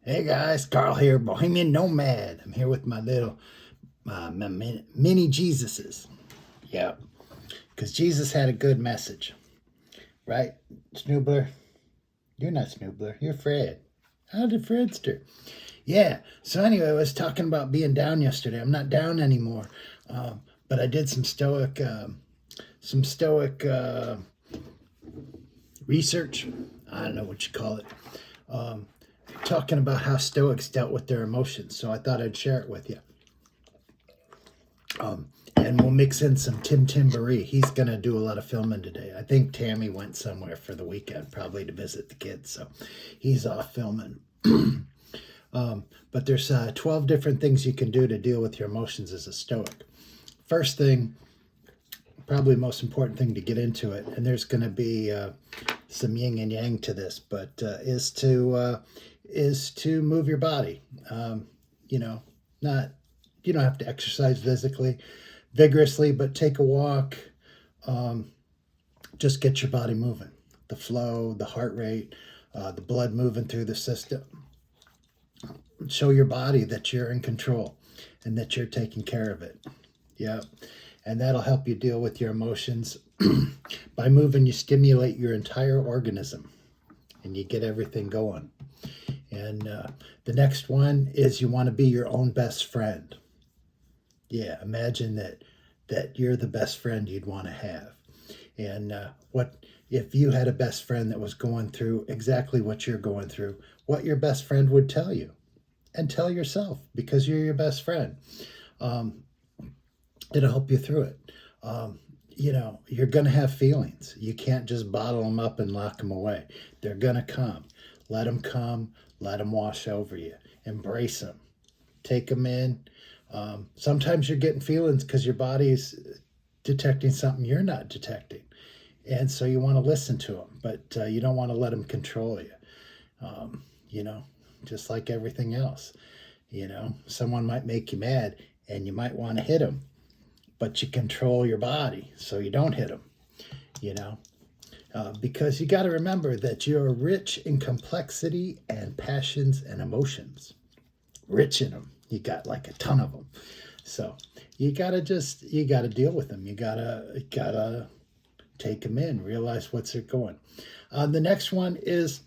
Hey guys, Carl here, Bohemian Nomad. I'm here with my little my mini Jesuses. Yeah, because Jesus had a good message, right? Snoobler, you're not Snoobler, you're Fred. How did Fredster? Yeah. So anyway, I was talking about being down yesterday. I'm not down anymore, but I did some stoic research. I don't know what you call it. Um, Talking about how Stoics dealt with their emotions. So I thought I'd share it with you. And we'll mix in some Tim Timbery. He's going to do a lot of filming today. I think Tammy went somewhere for the weekend, probably to visit the kids. So he's off filming. But there's 12 different things you can do to deal with your emotions as a Stoic. First thing, probably most important thing to get into it, and there's going to be some yin and yang to this, but is to move your body. You know, not you don't have to exercise vigorously, but take a walk. Just get your body moving. The flow, the heart rate, the blood moving through the system. Show your body that you're in control and that you're taking care of it. Yeah. And that'll help you deal with your emotions. By moving, you stimulate your entire organism and you get everything going. And the next one is you want to be your own best friend. Yeah, imagine that you're the best friend you'd want to have. And what if you had a best friend that was going through exactly what you're going through, what your best friend would tell you and tell yourself because you're your best friend. It'll help you through it. You're going to have feelings. You can't just bottle them up and lock them away. They're going to come. Let them come. Let them wash over you. Embrace them. Take them in. Sometimes you're getting feelings because your body's detecting something you're not detecting. And so you want to listen to them, but you don't want to let them control you. Just like everything else. Someone might make you mad and you might want to hit them, but you control your body so you don't hit them, because you got to remember that you're rich in complexity and passions and emotions. Rich in them. You got like a ton of them. So you got to deal with them. You got to take them in, realize what's it going. The next one is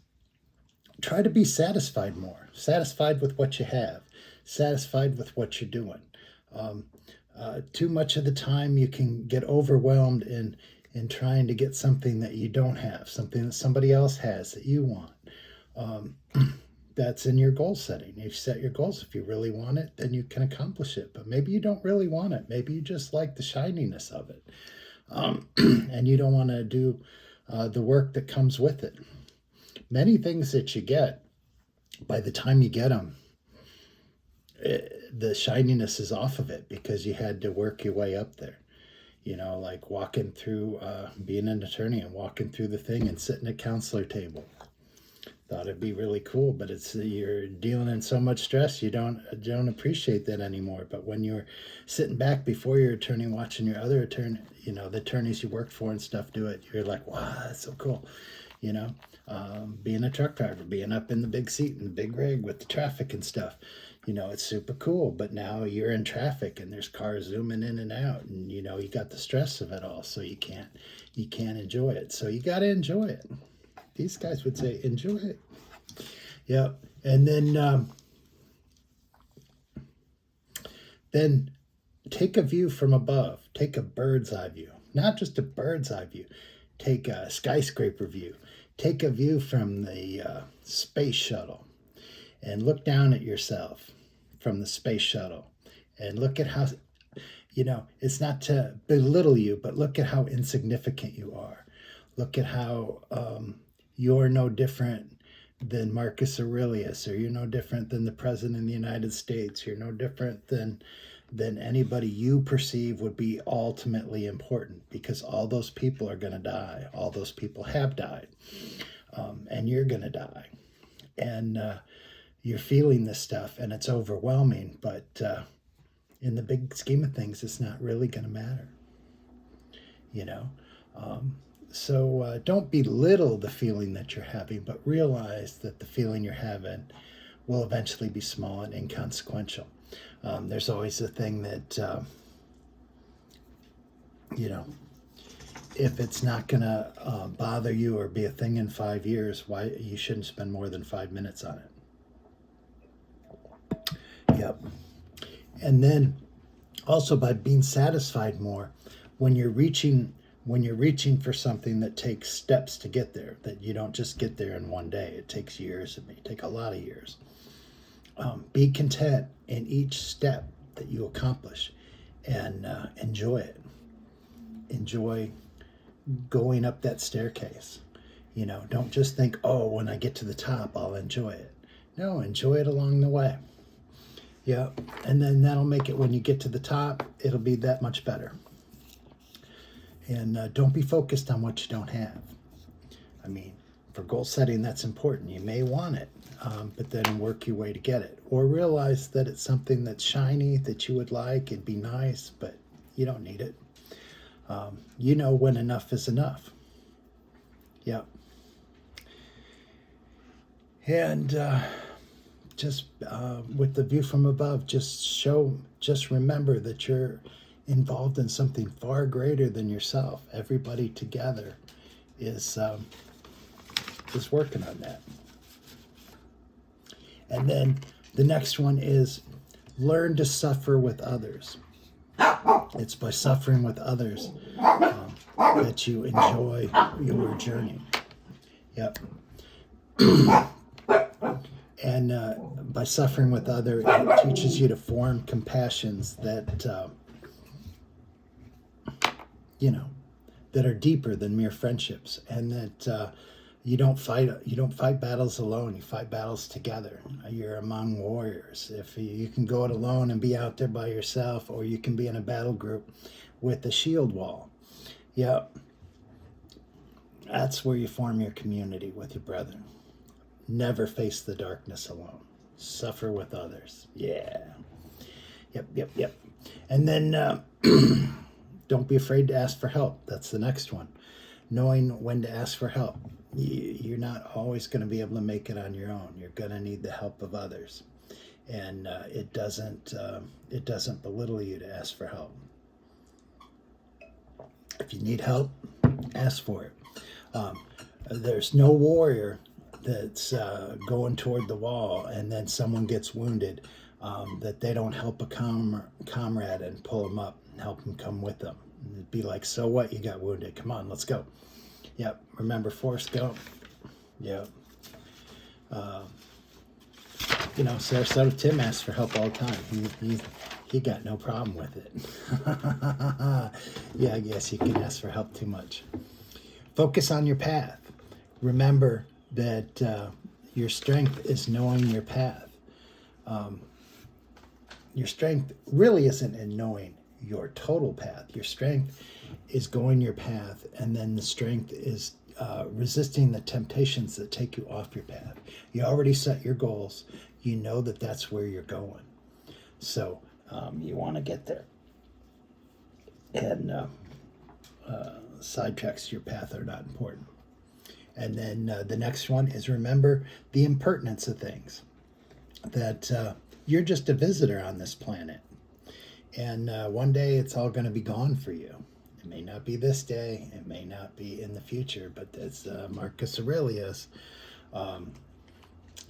try to be satisfied more, satisfied with what you have, satisfied with what you're doing. Too much of the time you can get overwhelmed in trying to get something that you don't have, something that somebody else has that you want. That's in your goal setting. You've set your goals. If you really want it, then you can accomplish it. But maybe you don't really want it. Maybe you just like the shininess of it. And you don't want to do the work that comes with it. Many things that you get, by the time you get them, the shininess is off of it because you had to work your way up there. Like walking through, being an attorney and walking through the thing and sitting at a counselor table. Thought it'd be really cool, but you're dealing in so much stress you don't appreciate that anymore. But when you're sitting back before your attorney watching your other attorney, the attorneys you worked for and stuff do it, you're like, wow, that's so cool. Being a truck driver, being up in the big seat in the big rig with the traffic and stuff, it's super cool. But now you're in traffic and there's cars zooming in and out, and you got the stress of it all, so you can't enjoy it. So you got to enjoy it. These guys would say, enjoy it. Yeah. And then take a view from above. Take a bird's eye view. Not just a bird's eye view. Take a skyscraper view. Take a view from the space shuttle and look down at yourself from the space shuttle and look at how, it's not to belittle you, but look at how insignificant you are. Look at how you're no different than Marcus Aurelius, or you're no different than the President of the United States. You're no different than anybody you perceive would be ultimately important, because all those people are going to die. All those people have died, and you're going to die. And you're feeling this stuff, and it's overwhelming, but in the big scheme of things, it's not really going to matter. So don't belittle the feeling that you're having, but realize that the feeling you're having will eventually be small and inconsequential. There's always a thing that, if it's not going to bother you or be a thing in 5 years, why you shouldn't spend more than 5 minutes on it. Yep. And then also by being satisfied more when you're reaching for something that takes steps to get there, that you don't just get there in one day. It takes years. It may take a lot of years. Be content in each step that you accomplish, and enjoy it. Enjoy going up that staircase. Don't just think, oh, when I get to the top, I'll enjoy it. No, enjoy it along the way. Yeah, and then that'll make it, when you get to the top, it'll be that much better. And don't be focused on what you don't have. I mean, for goal setting, that's important. You may want it, but then work your way to get it. Or realize that it's something that's shiny that you would like. It'd be nice, but you don't need it. You know when enough is enough. Yep. And just with the view from above, just remember that you're involved in something far greater than yourself. Everybody together is working on that. And then the next one is learn to suffer with others. It's by suffering with others that you enjoy your journey. Yep. And by suffering with others, it teaches you to form compassions that that are deeper than mere friendships, and that you don't fight battles alone. You fight battles together. You're among warriors. If you can go it alone and be out there by yourself, or you can be in a battle group with a shield wall. Yep. That's where you form your community with your brethren. Never face the darkness alone. Suffer with others. Yeah. Yep. And then don't be afraid to ask for help. That's the next one. Knowing when to ask for help. You're not always going to be able to make it on your own. You're going to need the help of others. And it doesn't belittle you to ask for help. If you need help, ask for it. There's no warrior that's going toward the wall and then someone gets wounded that they don't help a comrade and pull them up and help them come with them. It'd be like, so what? You got wounded. Come on, let's go. Yep. Remember Forrest Gump? Yep. Sarasota Tim asks for help all the time. He got no problem with it. Yeah, I guess you can ask for help too much. Focus on your path. Remember that your strength is knowing your path. Your strength really isn't in knowing your total path. Your strength is going your path, and then the strength is resisting the temptations that take you off your path. You already set your goals. You know that that's where you're going. So you want to get there. And sidetracks to your path are not important. And then the next one is remember the impertinence of things. That you're just a visitor on this planet. And one day it's all going to be gone for you. It may not be this day. It may not be in the future. But that's Marcus Aurelius.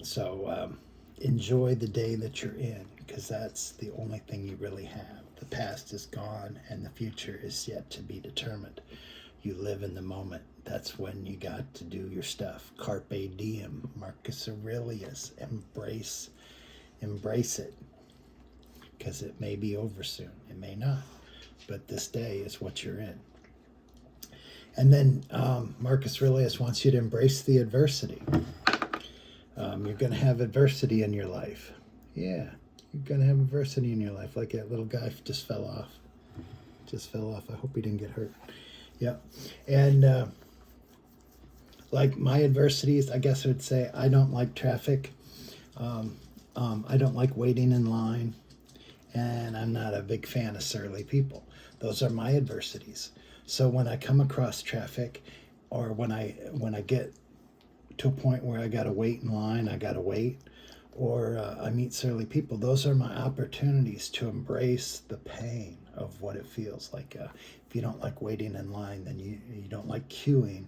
So enjoy the day that you're in, because that's the only thing you really have. The past is gone and the future is yet to be determined. You live in the moment. That's when you got to do your stuff. Carpe diem, Marcus Aurelius. Embrace it, because it may be over soon. It may not, but this day is what you're in. And then Marcus Aurelius wants you to embrace the adversity. You're going to have adversity in your life. Yeah, you're going to have adversity in your life. Like that little guy just fell off. I hope he didn't get hurt. Yeah. And like my adversities, I guess I would say I don't like traffic. I don't like waiting in line. And I'm not a big fan of surly people. Those are my adversities. So when I come across traffic, or when I get to a point where I got to wait in line, I got to wait. or I meet surly people. Those are my opportunities to embrace the pain of what it feels like. If you don't like waiting in line, then you don't like queuing,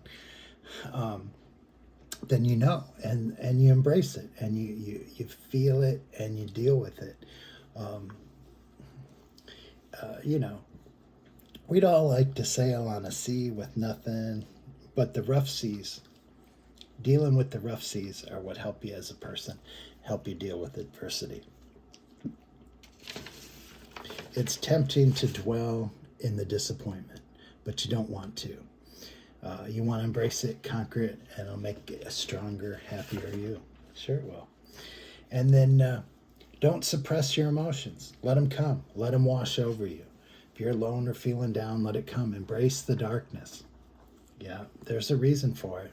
then you know, and you embrace it, and you feel it, and you deal with it. Um, you know, we'd all like to sail on a sea with nothing but the rough seas. Dealing with the rough seas are what help you as a person, help you deal with adversity. It's tempting to dwell in the disappointment, but you don't want to. You want to embrace it, conquer it, and it'll make it a stronger, happier you. Sure it will. And then don't suppress your emotions. Let them come. Let them wash over you. If you're alone or feeling down, let it come. Embrace the darkness. Yeah, there's a reason for it.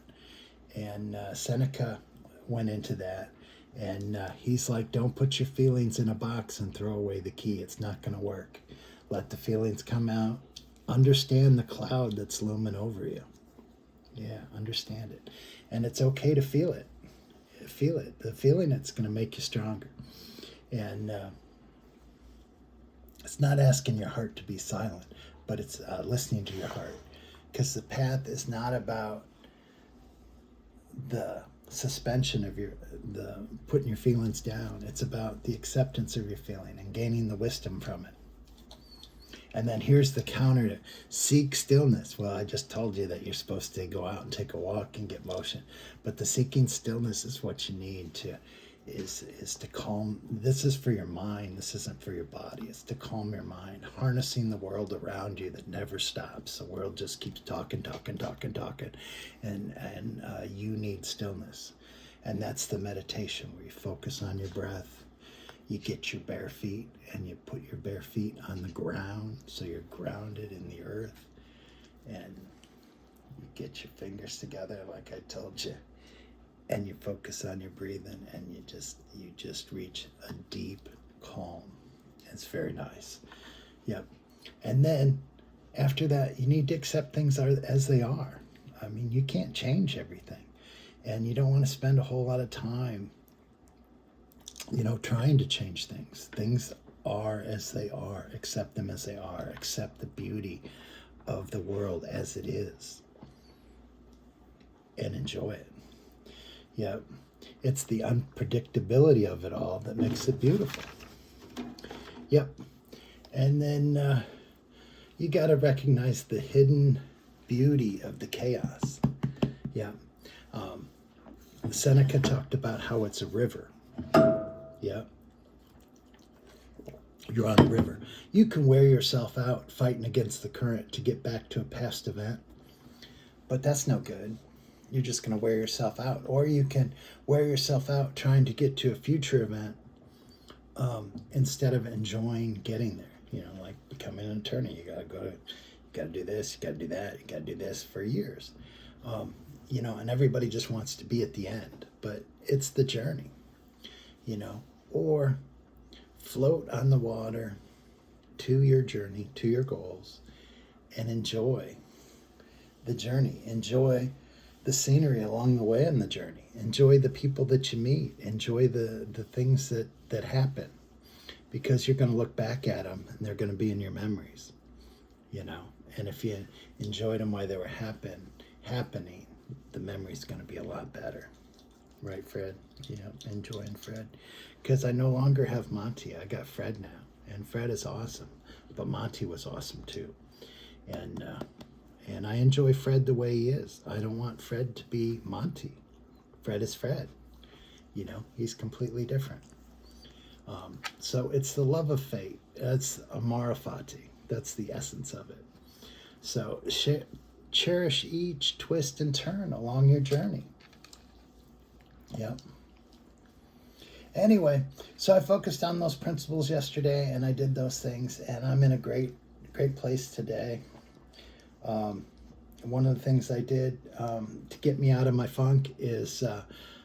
And Seneca went into that. And he's like, don't put your feelings in a box and throw away the key. It's not going to work. Let the feelings come out. Understand the cloud that's looming over you. Yeah, understand it. And it's okay to feel it. Feel it. The feeling it's going to make you stronger. And it's not asking your heart to be silent, but it's listening to your heart. Because the path is not about the suspension of the putting your feelings down. It's about the acceptance of your feeling and gaining the wisdom from it. And then here's the counter to seek stillness. Well, I just told you that you're supposed to go out and take a walk and get motion, but the seeking stillness is what you need to is to calm. This is for your mind. This isn't for your body. It's to calm your mind, harnessing the world around you that never stops. The world just keeps talking, and you need stillness. And that's the meditation where you focus on your breath. You get your bare feet and you put your bare feet on the ground so you're grounded in the earth. And you get your fingers together like I told you. And you focus on your breathing, and you just reach a deep calm. It's very nice. Yep. And then after that, you need to accept things as they are. I mean, you can't change everything. And you don't want to spend a whole lot of time, trying to change things. Things are as they are. Accept them as they are. Accept the beauty of the world as it is. And enjoy it. Yep. It's the unpredictability of it all that makes it beautiful. Yep. And then you got to recognize the hidden beauty of the chaos. Yeah. Seneca talked about how it's a river. Yeah. You're on a river. You can wear yourself out fighting against the current to get back to a past event, but that's no good. You're just going to wear yourself out. Or you can wear yourself out trying to get to a future event instead of enjoying getting there. Like becoming an attorney. You got to do this, you got to do that, you got to do this for years. And everybody just wants to be at the end. But it's the journey, Or float on the water to your journey, to your goals, and enjoy the journey. Enjoy the scenery along the way in the journey. Enjoy the people that you meet. Enjoy the things that happen, because you're going to look back at them and they're going to be in your memories, And if you enjoyed them while they were happening, the memory's going to be a lot better. Right, Fred? Yeah, enjoying Fred. Because I no longer have Monty. I got Fred now. And Fred is awesome. But Monty was awesome too. And I enjoy Fred the way he is. I don't want Fred to be Monty. Fred is Fred. He's completely different. So it's the love of fate. It's amara fati. That's the essence of it. So cherish each twist and turn along your journey. Yep. Anyway, so I focused on those principles yesterday, and I did those things, and I'm in a great place today. One of the things I did to get me out of my funk is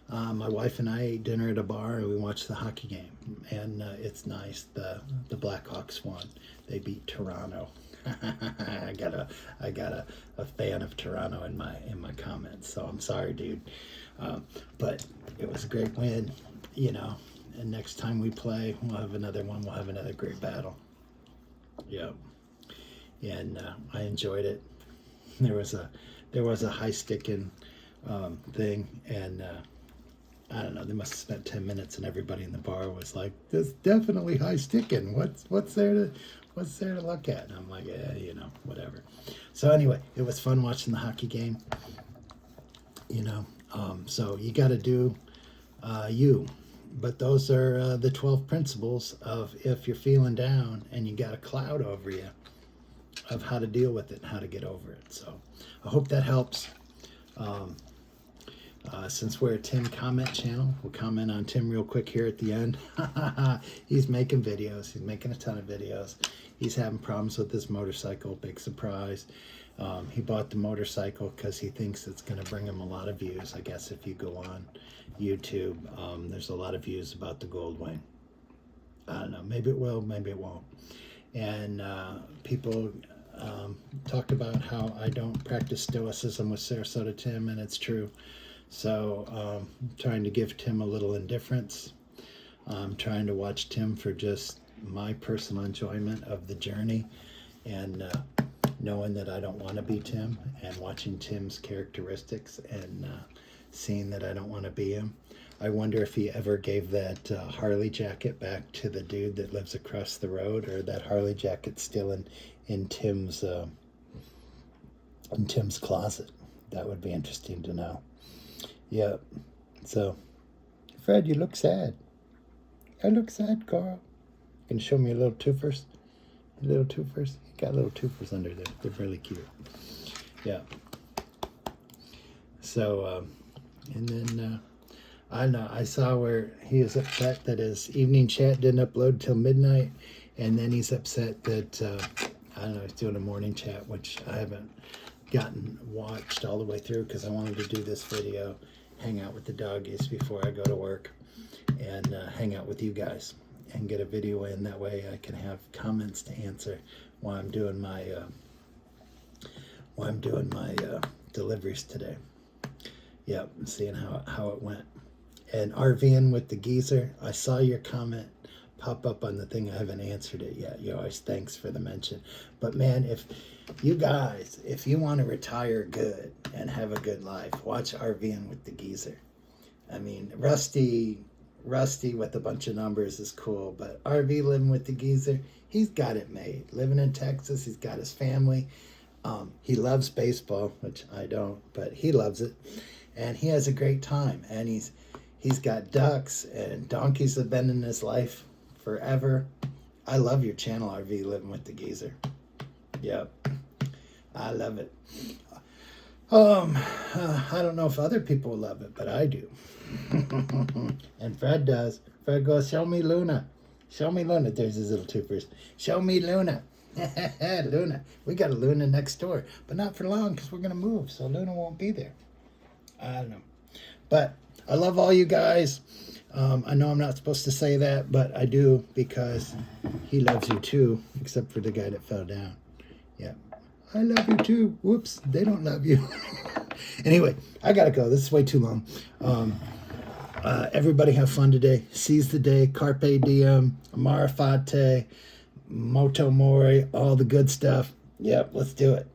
my wife and I ate dinner at a bar, and we watched the hockey game, and it's nice. The Blackhawks won. They beat Toronto. I got a fan of Toronto in my comments, so I'm sorry, dude. But it was a great win. and next time we play, we'll have another one. We'll have another great battle. Yeah, and I enjoyed it. There was a high sticking thing, and I don't know. They must have spent 10 minutes, and everybody in the bar was like, "This definitely high sticking. What's there to look at?" And I'm like, "Yeah, you know, whatever." So anyway, it was fun watching the hockey game. You know, so you got to do you. But those are the 12 principles of if you're feeling down and you got a cloud over you, of how to deal with it and how to get over it. So I hope that helps. Since we're a Tim comment channel, we'll comment on Tim real quick here at the end. He's making videos. He's making a ton of videos. He's having problems with his motorcycle. Big surprise. He bought the motorcycle because he thinks it's going to bring him a lot of views. I guess if you go on YouTube, there's a lot of views about the Goldwing. I don't know. Maybe it will. Maybe it won't. And people talked about how I don't practice stoicism with Sarasota Tim, and it's true. So I'm trying to give Tim a little indifference. I'm trying to watch Tim for just my personal enjoyment of the journey, and knowing that I don't want to be Tim, and watching Tim's characteristics and seeing that I don't want to be him. I wonder if he ever gave that Harley jacket back to the dude that lives across the road, or that Harley jacket's still in Tim's closet. That would be interesting to know. Yep. So, Fred, you look sad. I look sad, Carl. Can you show me a little twofers? Little twofers? You got little twofers under there. They're really cute. Yeah. So, and then I know I saw where he is upset that his evening chat didn't upload till midnight, and then he's upset that I don't know, he's doing a morning chat, which I haven't watched all the way through because I wanted to do this video, hang out with the doggies before I go to work, and hang out with you guys and get a video in. That way I can have comments to answer while I'm doing my deliveries today. Yep, seeing how it went. And RVing with the geezer, I saw your comment pop up on the thing. I haven't answered it yet. You always thanks for the mention. But man, if you guys, if you want to retire good and have a good life, watch RVing with the geezer. I mean, Rusty with a bunch of numbers is cool, but RV living with the geezer, he's got it made. Living in Texas, he's got his family. He loves baseball, which I don't, but he loves it. And he has a great time. And he's got ducks and donkeys have been in his life forever. I love your channel, RV Living with the Geezer. Yep. I love it. I don't know if other people love it, but I do. And Fred does. Fred goes, "Show me Luna. Show me Luna." There's his little twofers. "Show me Luna." Luna. We got a Luna next door, but not for long because we're going to move, so Luna won't be there. I don't know. But I love all you guys. I know I'm not supposed to say that, but I do, because he loves you too, except for the guy that fell down. Yeah. I love you too. Whoops, they don't love you. Anyway, I gotta go. This is way too long. Everybody have fun today. Seize the day. Carpe diem. Amara fate. Moto mori. All the good stuff. Yep, let's do it.